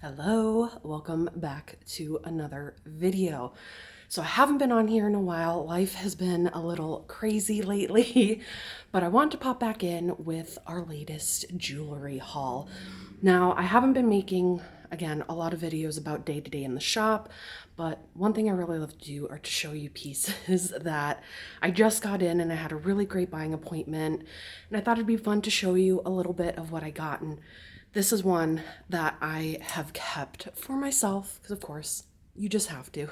Hello, welcome back to another video. So I haven't been on here in a while. Life has been a little crazy lately, but I want to pop back in with our latest jewelry haul. Now, I haven't been making, again, a lot of videos about day-to-day in the shop, but one thing I really love to do are to show you pieces that I just got in and I had a really great buying appointment, and I thought it'd be fun to show you a little bit of what I got. And this is one that I have kept for myself because, of course, you just have to.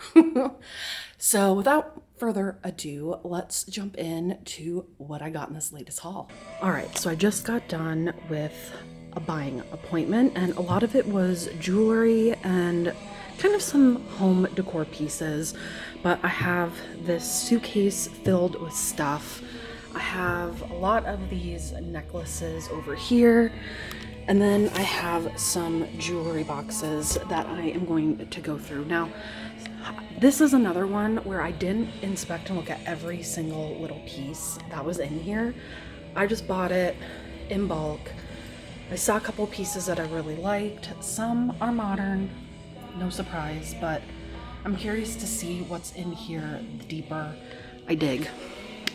So without further ado, let's jump into what I got in this latest haul. All right, so I just got done with a buying appointment, and a lot of it was jewelry and kind of some home decor pieces, but I have this suitcase filled with stuff. I have a lot of these necklaces over here. And then I have some jewelry boxes that I am going to go through. Now, this is another one where I didn't inspect and look at every single little piece that was in here. I just bought it in bulk. I saw a couple pieces that I really liked. Some are modern, no surprise, but I'm curious to see what's in here the deeper I dig.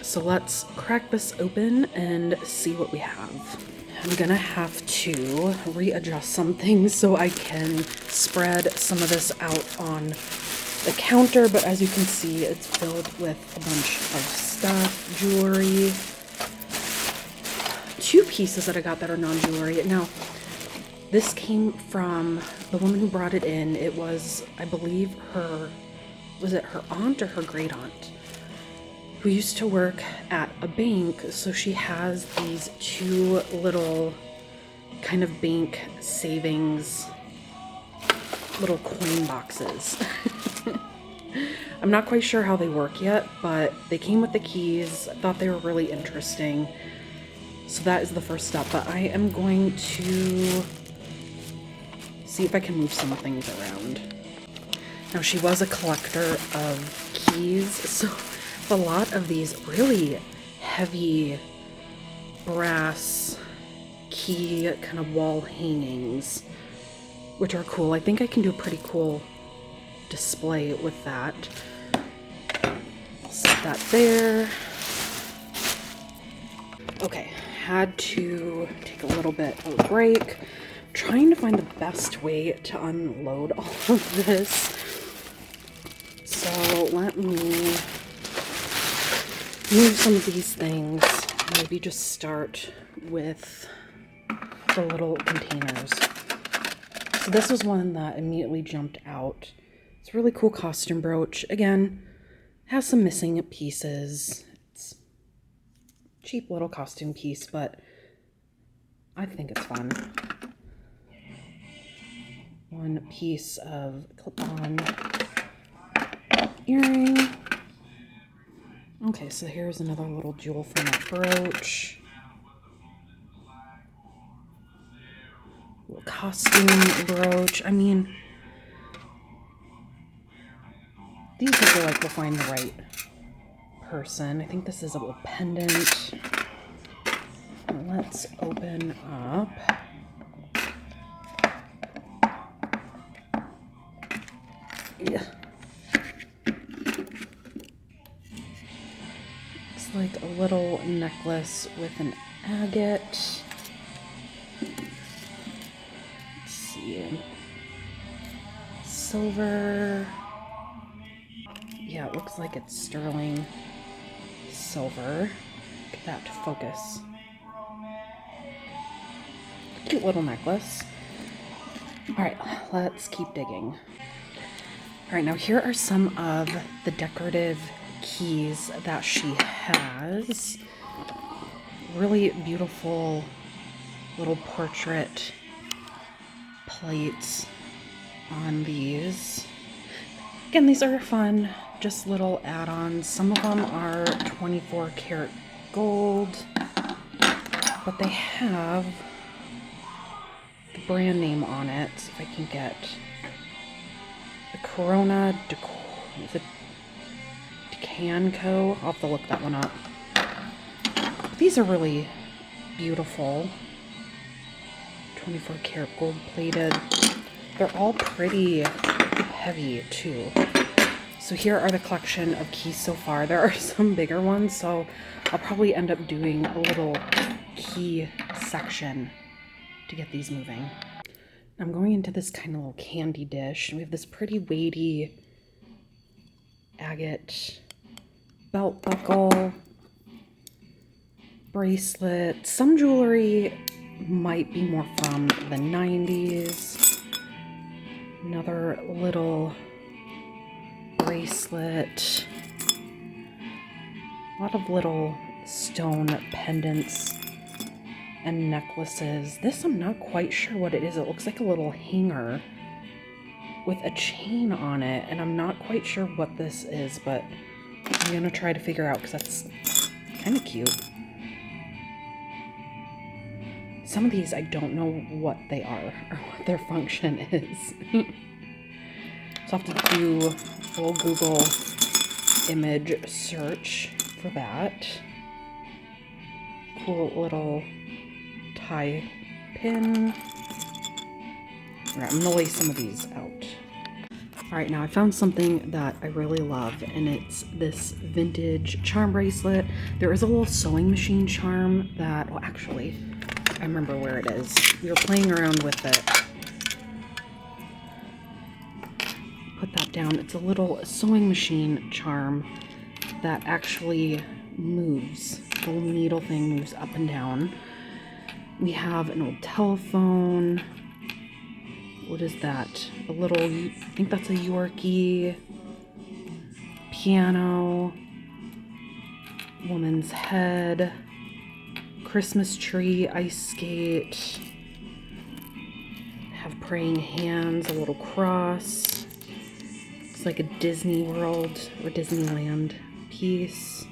So let's crack this open and see what we have. I'm gonna have to readjust some things so I can spread some of this out on the counter, but as you can see, it's filled with a bunch of stuff, jewelry. Two pieces that I got that are non-jewelry. Now, this came from the woman who brought it in. It was, I believe, was it her aunt or her great aunt, who used to work at a bank, so she has these two little kind of bank savings little coin boxes. I'm not quite sure how they work yet, but they came with the keys. I thought they were really interesting. So that is the first step, but I am going to see if I can move some things around. Now, she was a collector of keys, so a lot of these really heavy brass key kind of wall hangings, which are cool. I think I can do a pretty cool display with that. Set that there. Okay, had to take a little bit of a break. I'm trying to find the best way to unload all of this. So let me move some of these things. Maybe just start with the little containers. So this was one that immediately jumped out. It's a really cool costume brooch. Again, has some missing pieces. It's a cheap little costume piece, but I think it's fun. One piece of clip-on earring. Okay, so here's another little jewel from that brooch. Little costume brooch. I mean, these I feel like will find the right person. I think this is a little pendant. Let's open up. Yeah. Like a little necklace with an agate. Let's see. Silver. Yeah, it looks like it's sterling silver. Get that to focus. Cute little necklace. Alright, let's keep digging. Alright, now here are some of the decorative keys that she has. Really beautiful little portrait plates on these. Again, these are fun, just little add-ons. Some of them are 24 karat gold, but they have the brand name on it. If I can get the Corona Decor. Is it Canco? I'll have to look that one up. These are really beautiful. 24 karat gold plated. They're all pretty heavy too. So here are the collection of keys so far. There are some bigger ones, so I'll probably end up doing a little key section to get these moving. I'm going into this kind of little candy dish. We have this pretty weighty agate belt buckle, bracelet. Some jewelry might be more from the 90s. Another little bracelet. A lot of little stone pendants and necklaces. This I'm not quite sure what it is. It looks like a little hanger with a chain on it, and I'm not quite sure what this is, but I'm gonna try to figure out because that's kind of cute. Some of these I don't know what they are or what their function is. So I'll have to do a little Google image search for that. Cool little tie pin. All right, I'm gonna lay some of these out. All right, now I found something that I really love, and it's this vintage charm bracelet. There is a little sewing machine charm that, well, actually, I remember where it is. We were playing around with it. Put that down. It's a little sewing machine charm that actually moves. The little needle thing moves up and down. We have an old telephone. What is that? A little, I think that's a Yorkie. Piano. Woman's head. Christmas tree, ice skate. Have praying hands, a little cross. It's like a Disney World or Disneyland piece.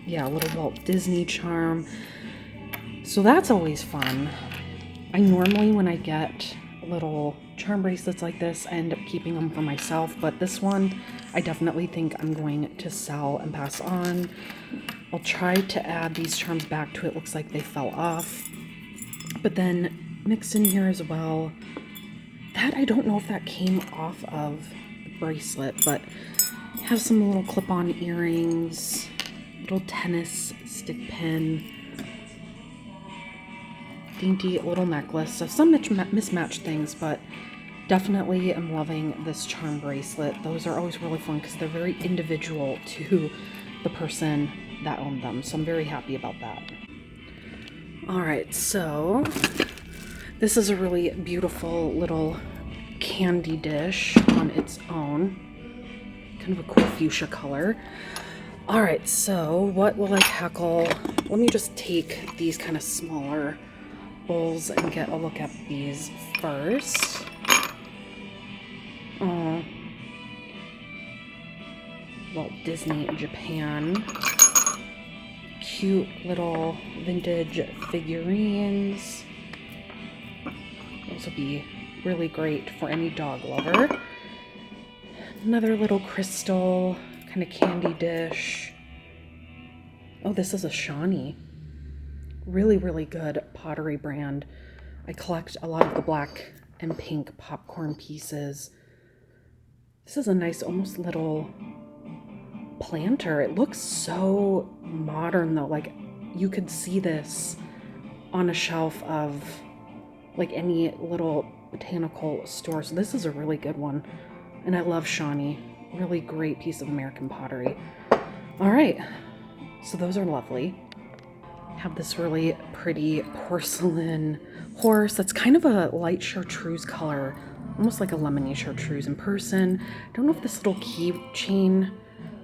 Yeah, a little Walt Disney charm. So that's always fun. I normally, when I get little charm bracelets like this, I end up keeping them for myself, but this one I definitely think I'm going to sell and pass on. I'll try to add these charms back to it. Looks like they fell off. But then mixed in here as well, that I don't know if that came off of the bracelet, but have some little clip-on earrings, little tennis stick pin, dainty little necklace. So some mismatched things, but definitely am loving this charm bracelet. Those are always really fun because they're very individual to the person that owned them. So I'm very happy about that. All right, so this is a really beautiful little candy dish on its own. Kind of a cool fuchsia color. All right, so what will I tackle? Let me just take these kind of smaller bowls and get a look at these first. Walt Disney Japan. Cute little vintage figurines. Those will be really great for any dog lover. Another little crystal kind of candy dish. Oh, this is a Shawnee. Really, really good pottery brand. I collect a lot of the black and pink popcorn pieces. This is a nice, almost little planter. It looks so modern though. Like you could see this on a shelf of like any little botanical store. So this is a really good one. And I love Shawnee. Really great piece of American pottery. All right, so those are lovely. Have this really pretty porcelain horse that's kind of a light chartreuse color, almost like a lemony chartreuse in person. I don't know if this little keychain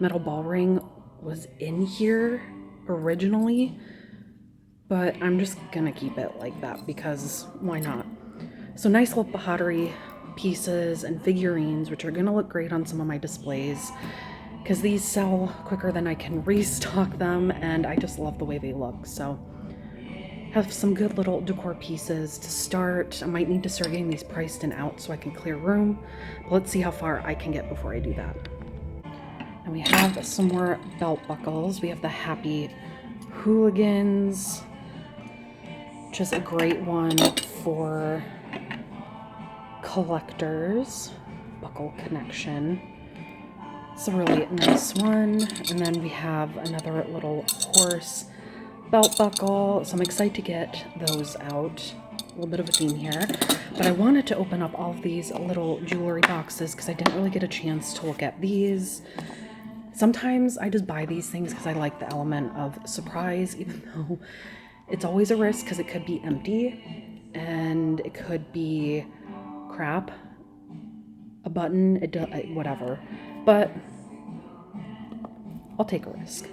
metal ball ring was in here originally, but I'm just gonna keep it like that because why not? So nice little pottery pieces and figurines, which are gonna look great on some of my displays because these sell quicker than I can restock them, and I just love the way they look. So have some good little decor pieces to start. I might need to start getting these priced and out so I can clear room, but let's see how far I can get before I do that. And we have some more belt buckles. We have the Happy Hooligans, which is a great one for collectors. Buckle connection. It's a really nice one. And then we have another little horse belt buckle. So I'm excited to get those out. A little bit of a theme here. But I wanted to open up all of these little jewelry boxes because I didn't really get a chance to look at these. Sometimes I just buy these things because I like the element of surprise, even though it's always a risk because it could be empty and it could be crap, a button, whatever. But I'll take a risk.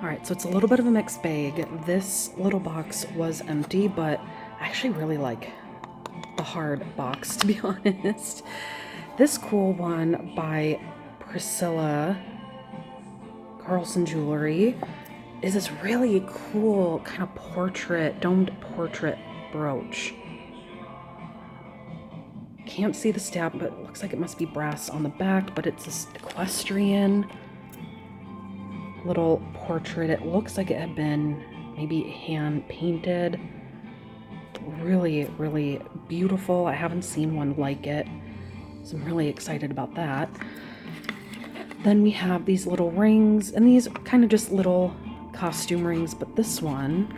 All right, so it's a little bit of a mixed bag. This little box was empty, but I actually really like the hard box, to be honest. This cool one by Priscilla Carlson Jewelry is this really cool kind of portrait, domed portrait brooch. Can't see the stamp, but it looks like it must be brass on the back, but it's this equestrian little portrait. It looks like it had been maybe hand painted. Really, really beautiful. I haven't seen one like it, so I'm really excited about that. Then we have these little rings, and these are kind of just little costume rings, but this one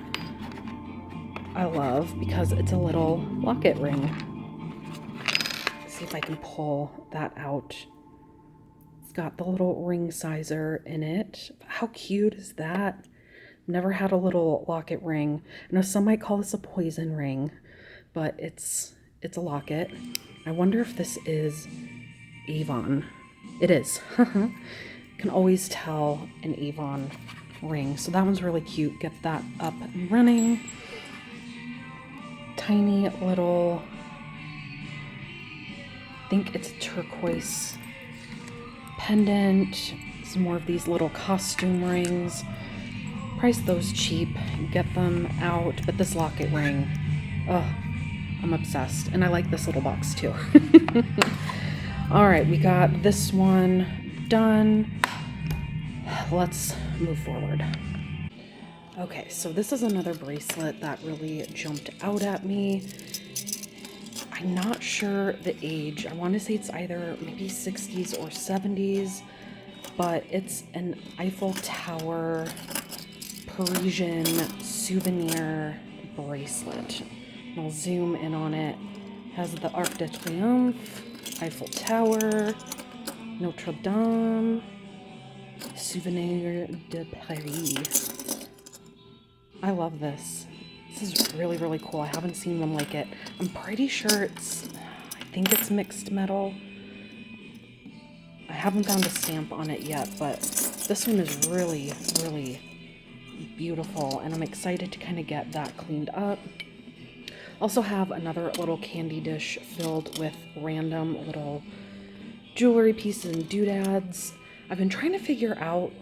I love because it's a little locket ring. Let's see if I can pull that out. It's got the little ring sizer in it. How cute is that? Never had a little locket ring. I know some might call this a poison ring, but it's a locket. I wonder if this is Avon. It is. Can always tell an Avon ring. So that one's really cute. Get that up and running. Tiny little, I think it's a turquoise pendant. Some more of these little costume rings. Price those cheap. Get them out. But this locket ring, oh, I'm obsessed. And I like this little box too. All right, we got this one done. Let's move forward. Okay, so this is another bracelet that really jumped out at me. I'm not sure the age. I want to say it's either maybe 60s or 70s, but it's an Eiffel Tower Parisian souvenir bracelet. And I'll zoom in on it. It has the Arc de Triomphe, Eiffel Tower, Notre Dame, Souvenir de Paris. I love this. This is really, really cool. I haven't seen one like it. I'm pretty sure I think it's mixed metal. I haven't found a stamp on it yet, but this one is really, really beautiful, and I'm excited to kind of get that cleaned up. Also have another little candy dish filled with random little jewelry pieces and doodads. I've been trying to figure out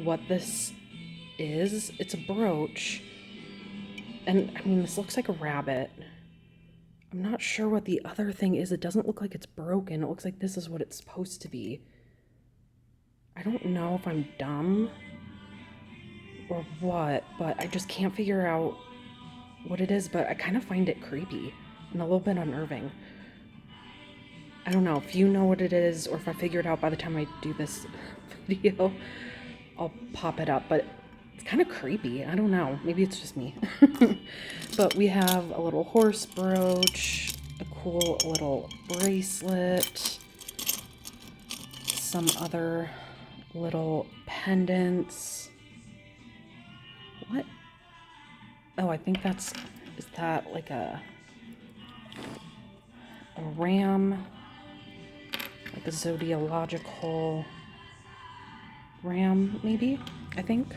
what this is. It's a brooch. And I mean, this looks like a rabbit. I'm not sure what the other thing is. It doesn't look like it's broken. It looks like this is what it's supposed to be. I don't know if I'm dumb or what, but I just can't figure out what it is, but I kind of find it creepy and a little bit unnerving. I don't know if you know what it is, or if I figure it out by the time I do this video, I'll pop it up, but it's kind of creepy. I don't know. Maybe it's just me. But we have a little horse brooch, a cool little bracelet, some other little pendants. What? Oh, I think is that like a ram? Like a zodiacal ram, maybe? I think.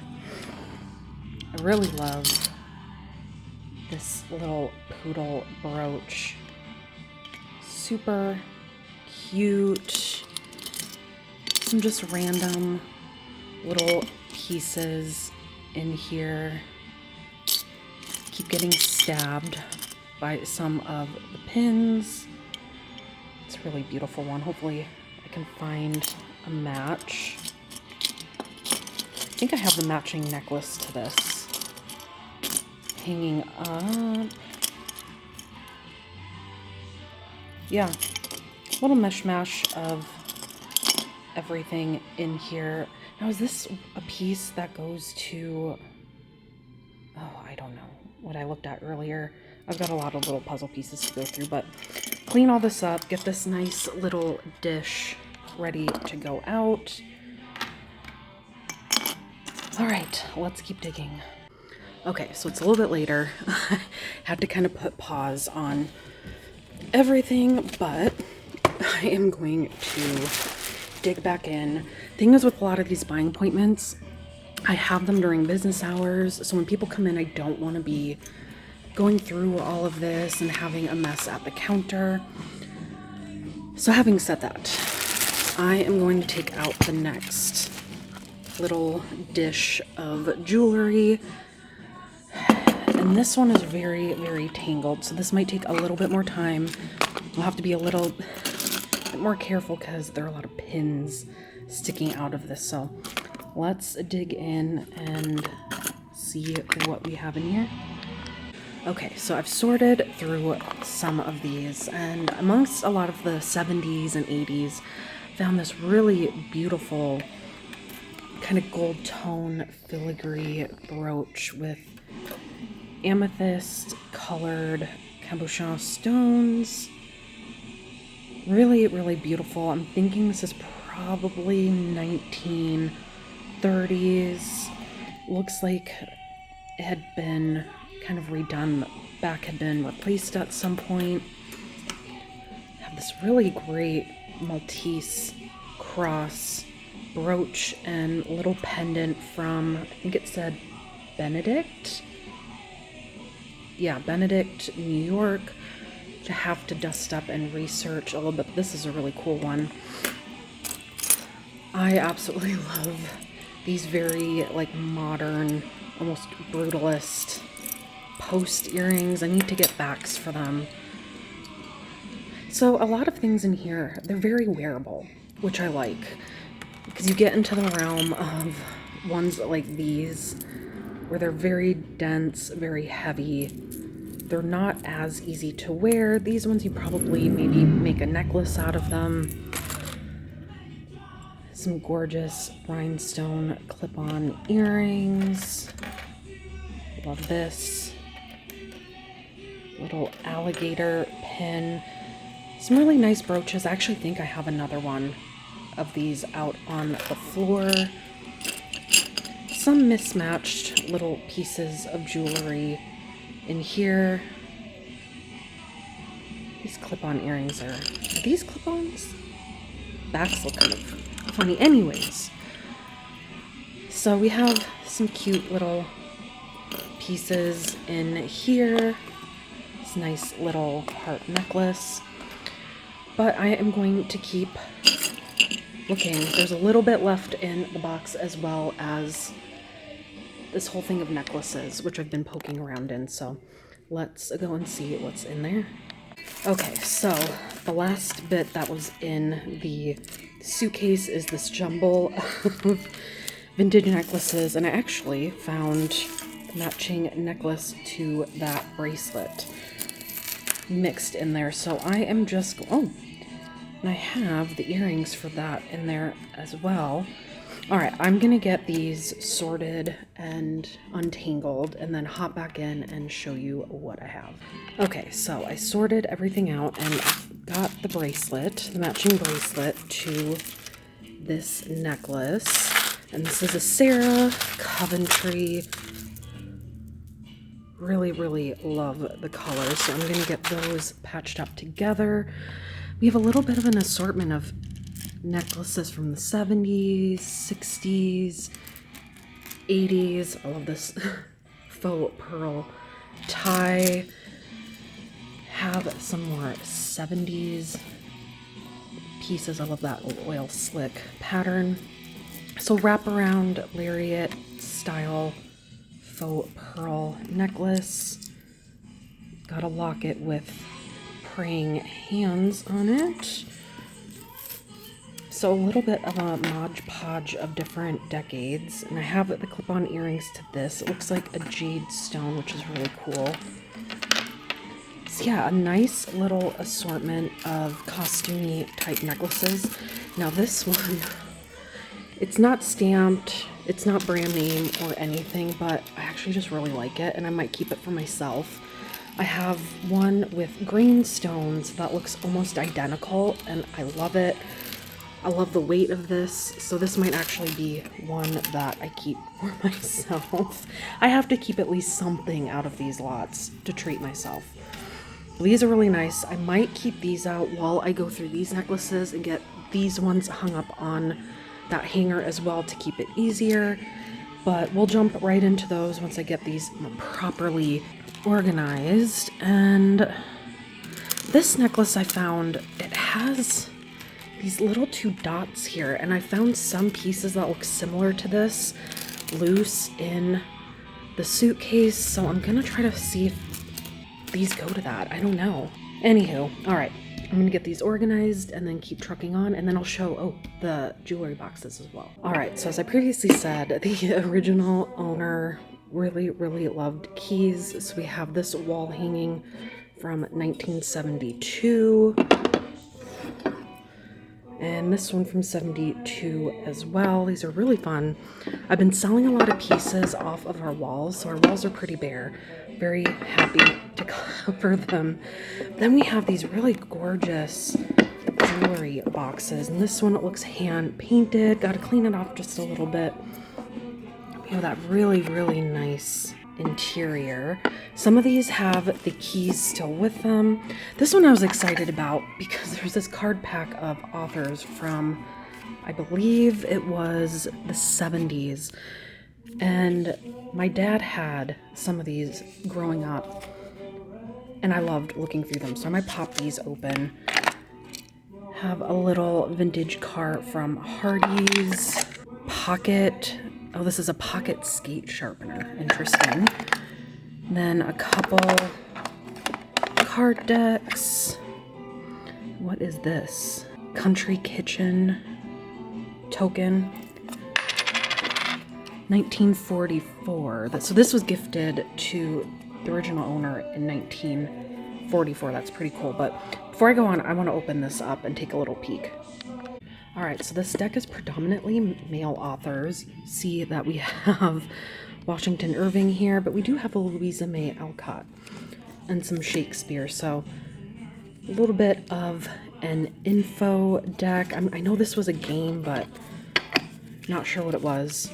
I really love this little poodle brooch. Super cute. Some just random little pieces in here. Keep getting stabbed by some of the pins. It's a really beautiful one. Hopefully I can find a match. I think I have the matching necklace to this hanging up. yeah, little mishmash of everything in here. Now, is this a piece that goes to, oh, I don't know what I looked at earlier. I've got a lot of little puzzle pieces to go through, but clean all this up, get this nice little dish ready to go out. All right, let's keep digging. Okay, so it's a little bit later. I had to kind of put pause on everything, but I am going to dig back in. Thing is, with a lot of these buying appointments, I have them during business hours, so when people come in, I don't want to be going through all of this and having a mess at the counter. So having said that, I am going to take out the next little dish of jewelry. And this one is very, very tangled, so this might take a little bit more time. I'll have to be a little bit more careful because there are a lot of pins sticking out of this. So let's dig in and see what we have in here. Okay, so I've sorted through some of these, and amongst a lot of the 70s and 80s, found this really beautiful kind of gold tone filigree brooch with amethyst colored cabochon stones. Really, really beautiful. I'm thinking this is probably 1930s. Looks like it had been kind of redone. The back had been replaced at some point. Have this really great Maltese cross brooch and little pendant from, I think it said Benedict. Yeah, Benedict, New York. Which I have to dust up and research a little bit, but this is a really cool one. I absolutely love these very like modern, almost brutalist post earrings. I need to get backs for them. So a lot of things in here, they're very wearable, which I like, because you get into the realm of ones like these where they're very dense, very heavy. They're not as easy to wear. These ones you probably maybe make a necklace out of them. Some gorgeous rhinestone clip-on earrings. Love this. Little alligator pin. Some really nice brooches. I actually think I have another one of these out on the floor. Some mismatched little pieces of jewelry in here. These clip-on earrings are these clip-ons? Backs look kind of funny. Anyways, so we have some cute little pieces in here. This nice little heart necklace. But I am going to keep looking. There's a little bit left in the box, as well as this whole thing of necklaces, which I've been poking around in. So let's go and see what's in there. Okay, so the last bit that was in the suitcase is this jumble of vintage necklaces, and I actually found the matching necklace to that bracelet mixed in there. So I am just, oh, and I have the earrings for that in there as well. All right, I'm gonna get these sorted and untangled and then hop back in and show you what I have. Okay, so I sorted everything out and I've got the bracelet, the matching bracelet to this necklace. And this is a Sarah Coventry. Really, really love the colors, so I'm gonna get those patched up together. We have a little bit of an assortment of necklaces from the 70s, 60s, 80s. I love this faux pearl tie. Have some more 70s pieces. I love that oil slick pattern. So wraparound lariat style faux pearl necklace. Got a locket with praying hands on it. So a little bit of a Mod Podge of different decades. And I have the clip-on earrings to this. It looks like a jade stone, which is really cool. So yeah, a nice little assortment of costumey type necklaces. Now this one, it's not stamped, it's not brand name or anything, but I actually just really like it and I might keep it for myself. I have one with green stones that looks almost identical and I love it. I love the weight of this, so this might actually be one that I keep for myself. I have to keep at least something out of these lots to treat myself. These are really nice. I might keep these out while I go through these necklaces and get these ones hung up on that hanger as well to keep it easier. But we'll jump right into those once I get these properly organized. And this necklace I found, it has these little 2 dots here, and I found some pieces that look similar to this loose in the suitcase, so I'm gonna try to see if these go to that. I don't know. Anywho, all right, I'm gonna get these organized and then keep trucking on, and then I'll show the jewelry boxes as well. All right, so as I previously said, the original owner really loved keys. So we have this wall hanging from 1972 and this one from 72 as well. These are really fun. I've been selling a lot of pieces off of our walls, so our walls are pretty bare. Very happy to cover them. Then we have these really gorgeous jewelry boxes, and this one looks hand painted. Got to clean it off just a little bit. We have that really nice interior. Some of these have the keys still with them. This one I was excited about because there's this card pack of authors from, I believe it was the 70s. And my dad had some of these growing up and I loved looking through them. So I might pop these open. Have a little vintage cart from Hardy's. Pocket. Oh, this is a pocket skate sharpener. Interesting. Then a couple card decks. What is this? Country Kitchen token. 1944. So this was gifted to the original owner in 1944. That's pretty cool. But before I go on, I want to open this up and take a little peek. All right, so this deck is predominantly male authors. You see that we have Washington Irving here, but we do have a Louisa May Alcott and some Shakespeare. So a little bit of an info deck. I know this was a game, but not sure what it was.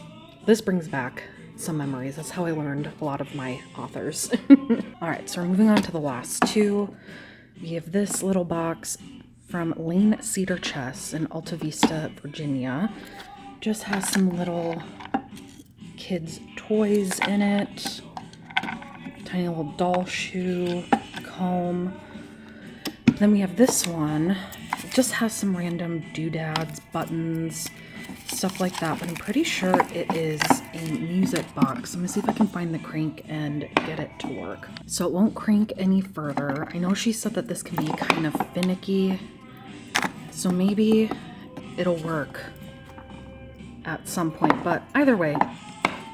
This brings back some memories. That's how I learned a lot of my authors. All right, so we're moving on to the last two. We have this little box from Lane Cedar Chess in Alta Vista, Virginia. Just has some little kids' toys in it. Tiny little doll shoe, comb. Then we have this one. It just has some random doodads, buttons, stuff like that, but I'm pretty sure it is a music box. I'm gonna see if I can find the crank and get it to work. So it won't crank any further. I know she said that this can be kind of finicky, so maybe it'll work at some point, but either way,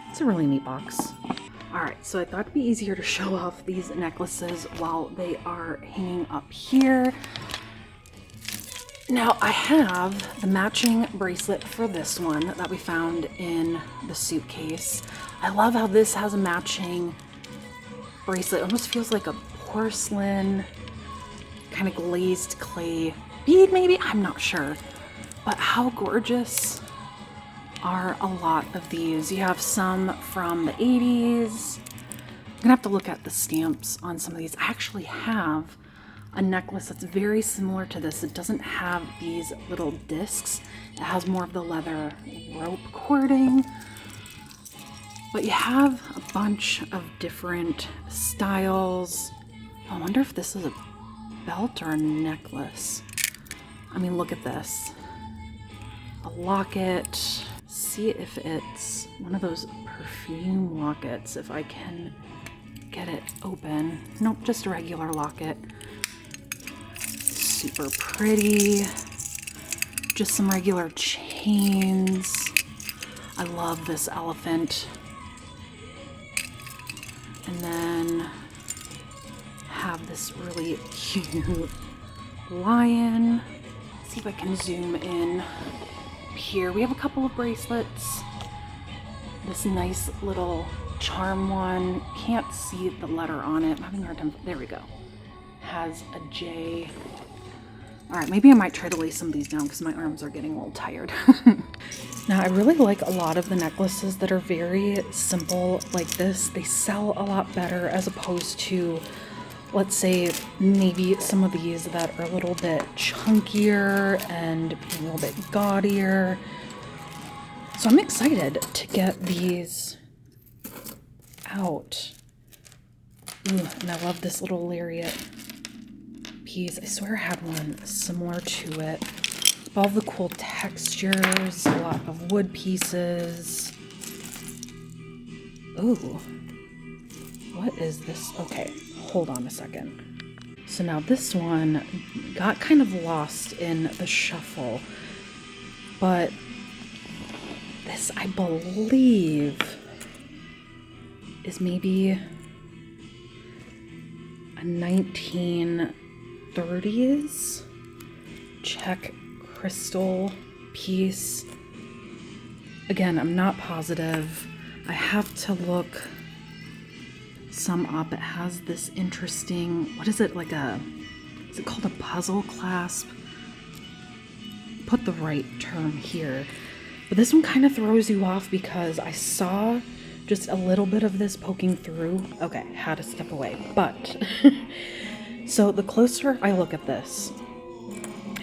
it's a really neat box. All right, so I thought it'd be easier to show off these necklaces while they are hanging up here. Now I have the matching bracelet for this one that we found in the suitcase. I love how this has a matching bracelet. It almost feels like a porcelain, kind of glazed clay bead maybe? I'm not sure. But how gorgeous are a lot of these. You have some from the 80s. I'm gonna have to look at the stamps on some of these. I actually have a necklace that's very similar to this. It doesn't have these little discs. It has more of the leather rope cording. But you have a bunch of different styles. I wonder if this is a belt or a necklace. I mean, look at this. A locket. See if it's one of those perfume lockets, if I can get it open. Nope, just a regular locket. Super pretty. Just some regular chains. I love this elephant. And then have this really cute lion. See if I can zoom in here. We have a couple of bracelets. This nice little charm one. Can't see the letter on it. I'm having a hard time. There we go. Has a J. All right, maybe I might try to lay some of these down because my arms are getting a little tired. Now, I really like a lot of the necklaces that are very simple like this. They sell a lot better as opposed to, let's say, maybe some of these that are a little bit chunkier and a little bit gaudier. So I'm excited to get these out. Ooh, and I love this little lariat piece. I swear I had one similar to it. All the cool textures, a lot of wood pieces. Ooh, what is this? Okay, hold on a second. So now this one got kind of lost in the shuffle, but this, I believe, is maybe a 1930s Czech crystal piece. Again, I'm not positive. I have to look some up. It has this interesting, what is it, like a, is it called a puzzle clasp? Put the right term here. But this one kind of throws you off because I saw just a little bit of this poking through. Okay, had to step away. But, so the closer I look at this,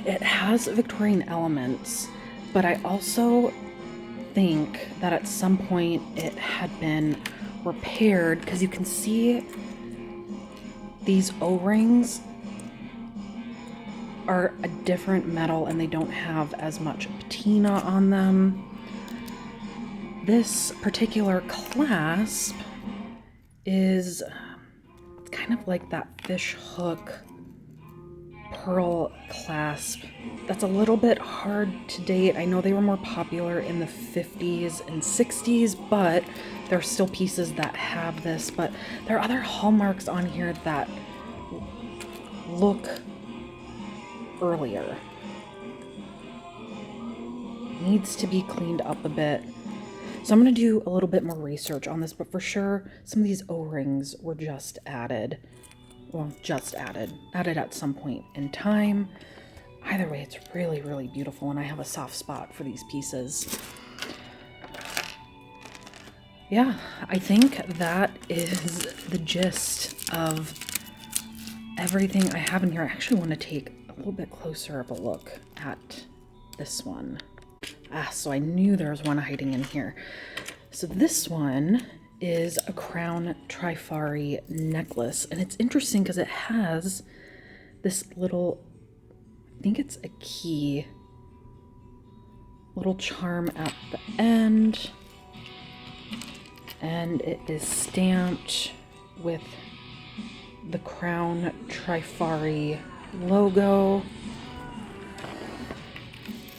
it has Victorian elements, but I also think that at some point it had been repaired because you can see these O-rings are a different metal and they don't have as much patina on them. This particular clasp is kind of like that fish hook pearl clasp. That's a little bit hard to date. I know they were more popular in the 50s and 60s, but there are still pieces that have this, but there are other hallmarks on here that look earlier. Needs to be cleaned up a bit. So I'm going to do a little bit more research on this, but for sure some of these O-rings were just added. Well, just added at some point in time. Either way, it's really, really beautiful, and I have a soft spot for these pieces. Yeah, I think that is the gist of everything I have in here. I actually want to take a little bit closer of a look at this one. So I knew there was one hiding in here. So this one is a crown Trifari necklace, and it's interesting because it has this little, I think it's a key, little charm at the end, and it is stamped with the crown Trifari logo.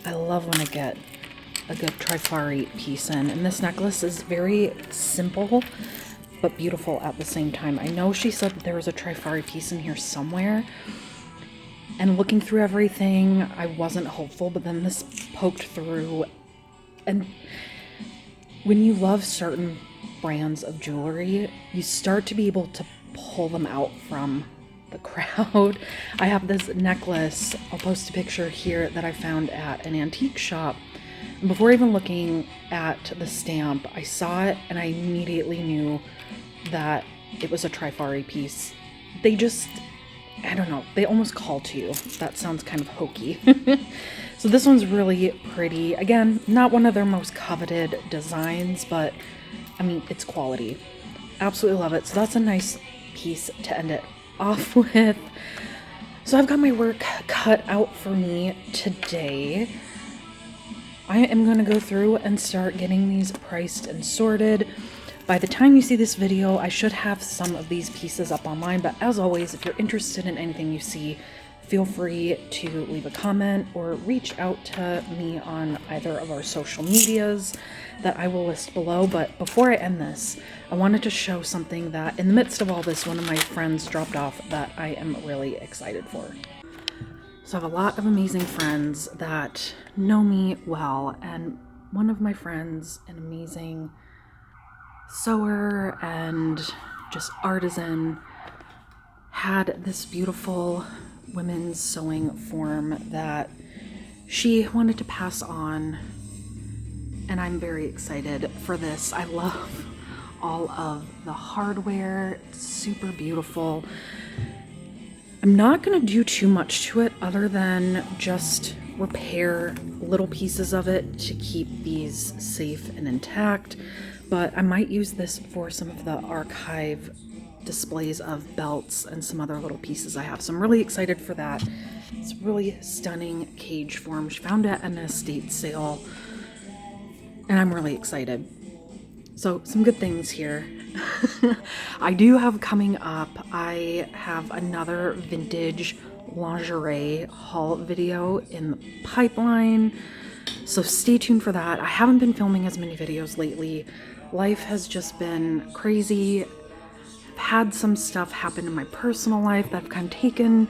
I love when I get a good Trifari piece in, and this necklace is very simple but beautiful at the same time. I know she said that there was a Trifari piece in here somewhere, and looking through everything I wasn't hopeful, but then this poked through. And when you love certain brands of jewelry, you start to be able to pull them out from the crowd. I have this necklace, I'll post a picture here, that I found at an antique shop. And before even looking at the stamp, I saw it and I immediately knew that it was a Trifari piece. They just, I don't know, they almost call to you. That sounds kind of hokey. So this one's really pretty. Again, not one of their most coveted designs, but I mean, it's quality. Absolutely love it. So that's a nice piece to end it off with. So I've got my work cut out for me today. I am going to go through and start getting these priced and sorted. By the time you see this video, I should have some of these pieces up online, but as always, if you're interested in anything you see, feel free to leave a comment or reach out to me on either of our social medias that I will list below. But before I end this, I wanted to show something that in the midst of all this, one of my friends dropped off that I am really excited for. So I have a lot of amazing friends that know me well, and one of my friends, an amazing sewer and just artisan, had this beautiful women's sewing form that she wanted to pass on, and I'm very excited for this. I love all of the hardware. It's super beautiful. I'm not going to do too much to it other than just repair little pieces of it to keep these safe and intact, but I might use this for some of the archive displays of belts and some other little pieces I have. So I'm really excited for that. It's a really stunning cage form. She found it at an estate sale, and I'm really excited. So some good things here. I do have coming up, I have another vintage lingerie haul video in the pipeline, so stay tuned for that. I haven't been filming as many videos lately. Life has just been crazy. I've had some stuff happen in my personal life that I've kind of taken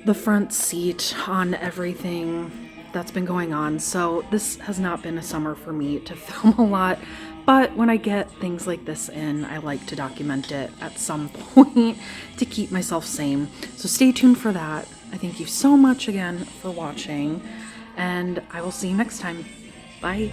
the front seat on everything that's been going on, so this has not been a summer for me to film a lot. But when I get things like this in, I like to document it at some point to keep myself sane. So stay tuned for that. I thank you so much again for watching, and I will see you next time. Bye.